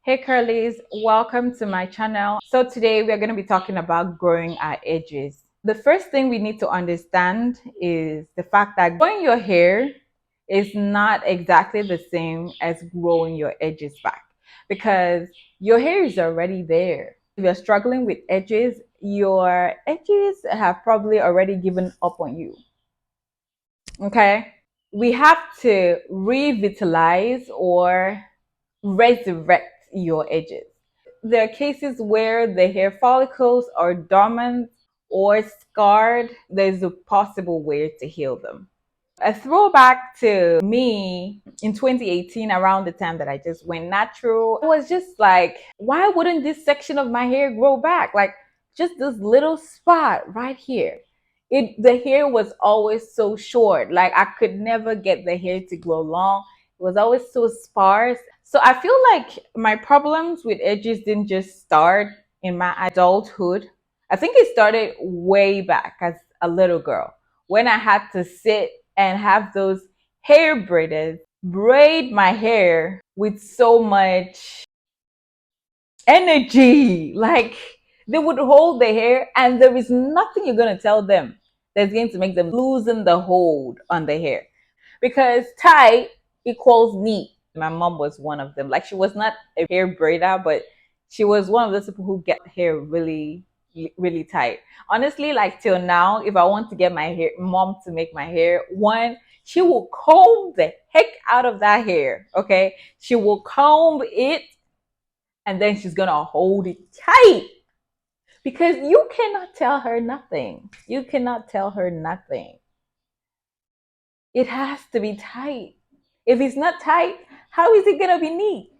Hey curlies, welcome to my channel. So today we are going to be talking about growing our edges. The first thing we need to understand is the fact that growing your hair is not exactly the same as growing your edges back because your hair is already there. If you're struggling with edges, your edges have probably already given up on you. Okay? We have to revitalize or resurrect your edges. There are cases where the hair follicles are dormant or scarred. There's a possible way to heal them. A throwback to me in 2018, around the time that I just went natural, I was just like, why wouldn't this section of my hair grow back? Like just this little spot right here. The hair was always so short. Like I could never get the hair to grow long. It was always so sparse. So I feel like my problems with edges didn't just start in my adulthood. I think it started way back as a little girl when I had to sit and have those hair braiders braid my hair with so much energy. Like they would hold the hair, and there is nothing you're going to tell them that's going to make them loosen the hold on the hair because tight equals neat. My mom was one of them. Like she was not a hair braider, but she was one of those people who get hair really tight. Honestly, like till now, if I want to get my hair mom to make my hair, one, she will comb the heck out of that hair. Okay. She will comb it and then she's gonna hold it tight because you cannot tell her nothing. You cannot tell her nothing. It has to be tight. If it's not tight, how is it gonna be neat?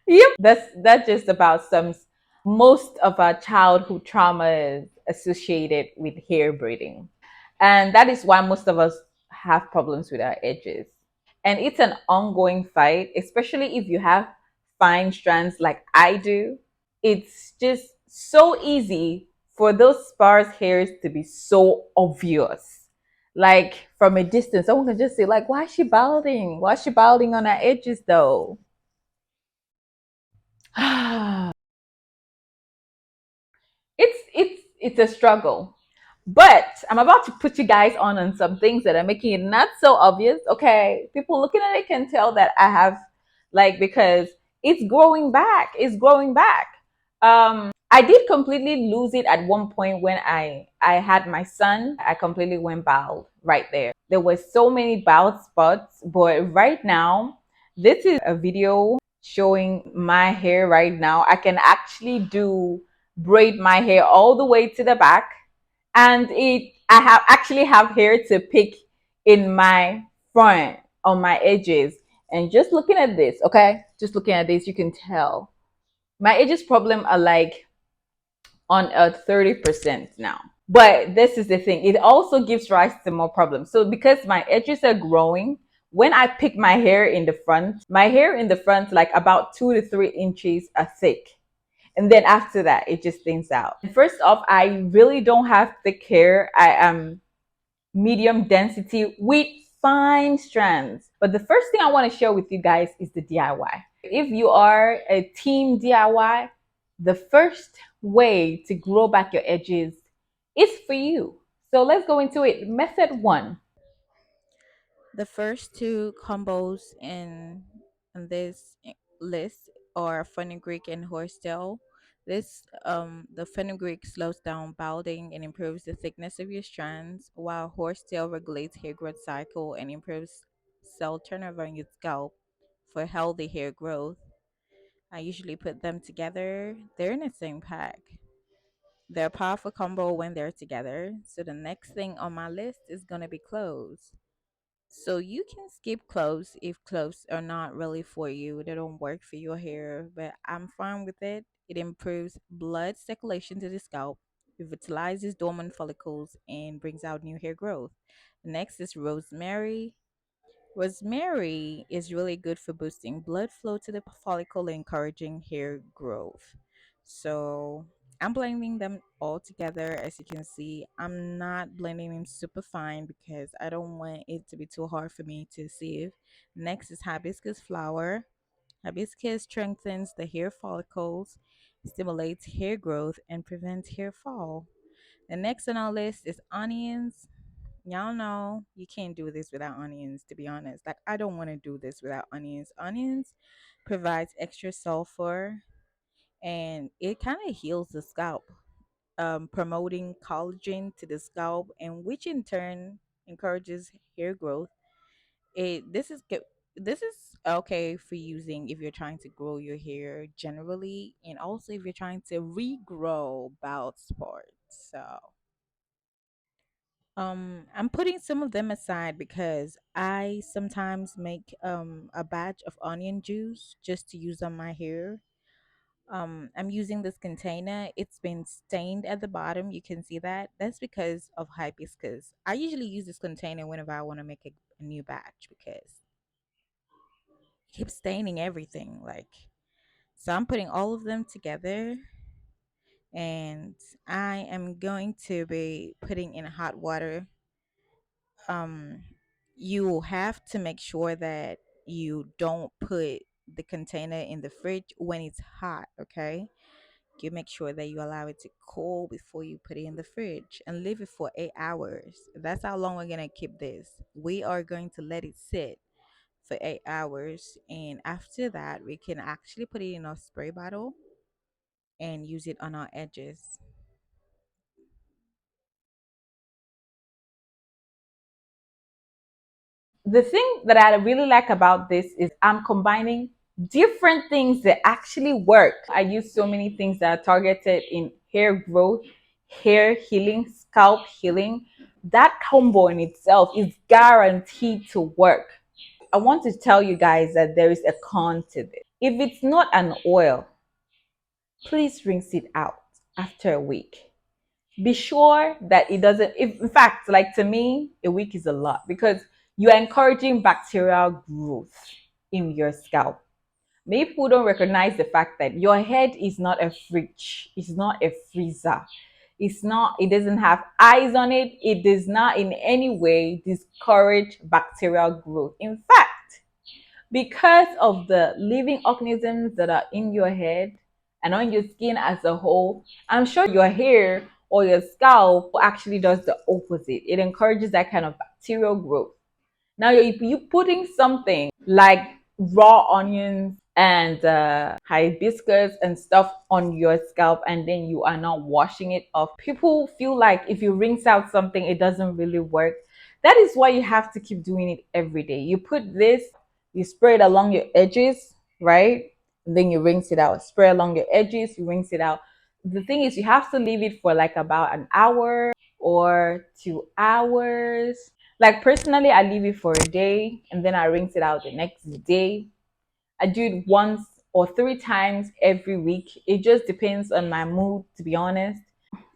Yep. That's just about some most of our childhood trauma is associated with hair braiding. And that is why most of us have problems with our edges. And it's an ongoing fight, especially if you have fine strands like I do. It's just so easy for those sparse hairs to be so obvious. Like from a distance, someone can just say, like, why is she balding? Why is she balding on her edges though? It's a struggle. But I'm about to put you guys on some things that are making it not so obvious. Okay, people looking at it can tell that I have like because it's growing back. It's growing back. I did completely lose it at one point when I had my son. I completely went bald right there. There were so many bald spots, but right now, this is a video showing my hair right now. I can actually do braid my hair all the way to the back, and it I have actually have hair to pick in my front on my edges. And just looking at this, okay, just looking at this, you can tell my edges problem are like on a 30% now. But this is the thing, it also gives rise to more problems. So because my edges are growing, when I pick my hair in the front, like about 2 to 3 inches are thick. And then after that, it just thins out. First off, I really don't have thick hair. I am medium density with fine strands. But the first thing I want to share with you guys is the DIY. If you are a team DIY, the first way to grow back your edges is for you. So let's go into it. Method one. The first two combos in this list are fenugreek and horsetail. The fenugreek slows down balding and improves the thickness of your strands, while horsetail regulates hair growth cycle and improves cell turnover in your scalp for healthy hair growth. I usually put them together. They're in the same pack. They're a powerful combo when they're together. So the next thing on my list is gonna be cloves. So you can skip cloves if cloves are not really for you. They don't work for your hair, but I'm fine with it. It improves blood circulation to the scalp, revitalizes dormant follicles, and brings out new hair growth. Next is rosemary. Rosemary is really good for boosting blood flow to the follicle and encouraging hair growth. So I'm blending them all together. As you can see, I'm not blending them super fine because I don't want it to be too hard for me to sieve. Next is hibiscus flower. Hibiscus strengthens the hair follicles, stimulates hair growth, and prevents hair fall. The next on our list is onions. Y'all know you can't do this without onions, to be honest. Like, I don't want to do this without onions. Onions provides extra sulfur and it kind of heals the scalp, promoting collagen to the scalp, and which in turn encourages hair growth. This is okay for using if you're trying to grow your hair generally, and also if you're trying to regrow bald spots. So I'm putting some of them aside because I sometimes make a batch of onion juice just to use on my hair. I'm using this container. It's been stained at the bottom. You can see that. That's because of hibiscus. I usually use this container whenever I want to make a new batch because it keeps staining everything. Like, so I'm putting all of them together, and I am going to be putting in hot water. um you have to make sure that you don't put the container in the fridge when it's hot, okay? You make sure that you allow it to cool before you put it in the fridge and leave it for 8 hours. That's how long we're going to keep this. We are going to let it sit for 8 hours, and after that we can actually put it in a spray bottle and use it on our edges. The thing that I really like about this is I'm combining different things that actually work. I use so many things that are targeted in hair growth, hair healing, scalp healing. That combo in itself is guaranteed to work. I want to tell you guys that there is a con to this. If it's not an oil, please rinse it out after a week. Be sure that it doesn't, if, in fact, like to me, a week is a lot because you are encouraging bacterial growth in your scalp. Many people don't recognize the fact that your head is not a fridge, it's not a freezer. It's not, it doesn't have eyes on it. It does not in any way discourage bacterial growth. In fact, because of the living organisms that are in your head and on your skin as a whole, I'm sure your hair or your scalp actually does the opposite. It encourages that kind of bacterial growth. Now, if you putting something like raw onions and hibiscus and stuff on your scalp, and then you are not washing it off, people feel like if you rinse out something, it doesn't really work. That is why you have to keep doing it every day. You put this, you spray it along your edges, right? And then you rinse it out. Spray along your edges, you rinse it out. The thing is, you have to leave it for like about an hour or 2 hours. Like personally, I leave it for a day and then I rinse it out the next day. I do it once or 3 times every week. It just depends on my mood, to be honest.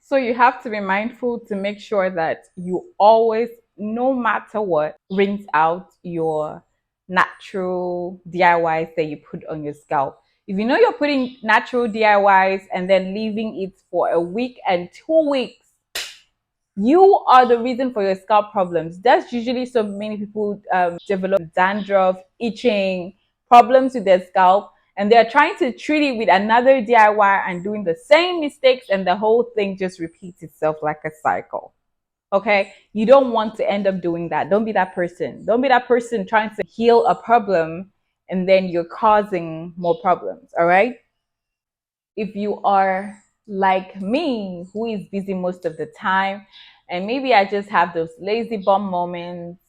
So you have to be mindful to make sure that you always, no matter what, rinse out your natural DIYs that you put on your scalp. If you know you're putting natural DIYs and then leaving it for a week and 2 weeks, you are the reason for your scalp problems. That's usually so many people develop dandruff, itching, problems with their scalp, and they're trying to treat it with another DIY and doing the same mistakes, and the whole thing just repeats itself like a cycle. Okay, you don't want to end up doing that. Don't be that person. Don't be that person trying to heal a problem and then you're causing more problems. All right, if you are like me, who is busy most of the time, and maybe I just have those lazy bum moments,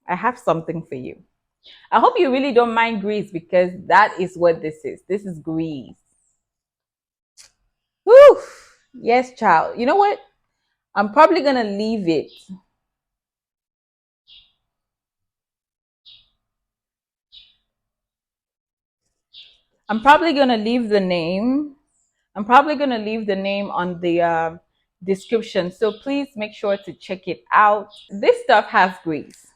I have something for you. I hope you really don't mind grease because that is what this is. This is grease. Whew. Yes, child. You know what? I'm probably going to leave it. I'm probably going to leave the name. I'm probably going to leave the name on the description. So please make sure to check it out. This stuff has grease.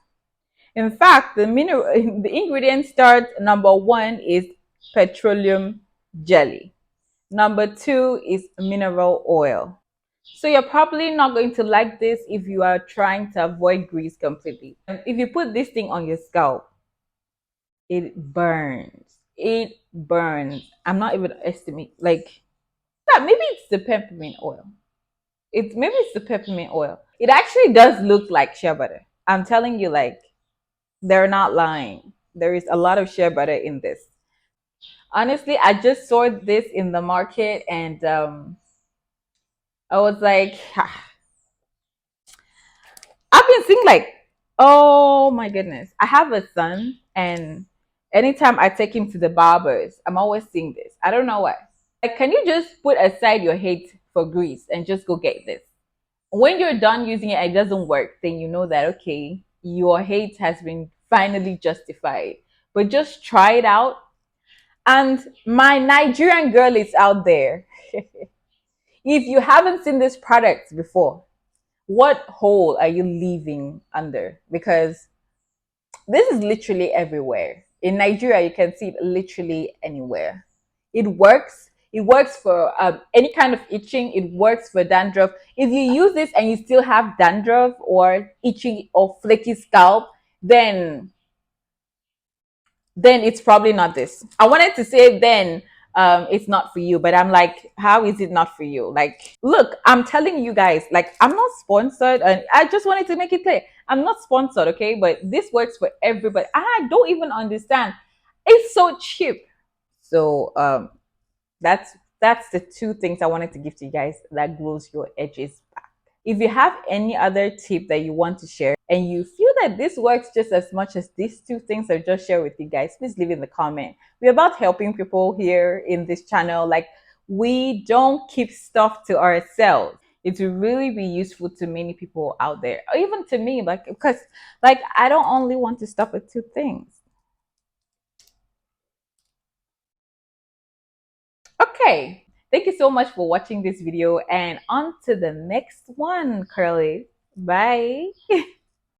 In fact, the ingredient start number one is petroleum jelly. Number two is mineral oil. So you're probably not going to like this if you are trying to avoid grease completely. If you put this thing on your scalp, it burns. It burns. I'm not even estimate like yeah, maybe it's the peppermint oil. Maybe it's the peppermint oil. It actually does look like shea butter. I'm telling you, like they're not lying. There is a lot of shea butter in this. Honestly, I just saw this in the market and I was like, I've been seeing like, oh my goodness. I have a son, and anytime I take him to the barbers, I'm always seeing this. I don't know why. Like, can you just put aside your hate for grease and just go get this? When you're done using it and it doesn't work, then you know that okay, your hate has been finally justified. But just try it out. And my Nigerian girl is out there. If you haven't seen this product before, what hole are you leaving under? Because this is literally everywhere. In Nigeria, you can see it literally anywhere. It works. It works for any kind of itching. It works for dandruff. If you use this and you still have dandruff or itchy or flaky scalp, then it's probably not this. I wanted to say then it's not for you, but I'm like, how is it not for you? Like, look, I'm telling you guys, like, I'm not sponsored, and I just wanted to make it clear, I'm not sponsored, okay? But this works for everybody. I don't even understand. It's so cheap. So that's the two things I wanted to give to you guys that glows your edges back. If you have any other tip that you want to share and you feel that this works just as much as these two things I just shared with you guys, please leave in the comment. We're about helping people here in this channel. Like, we don't keep stuff to ourselves. It will really be useful to many people out there, or even to me, like because like I don't only want to stop at two things. Okay. Thank you so much for watching this video and on to the next one, Curly. Bye.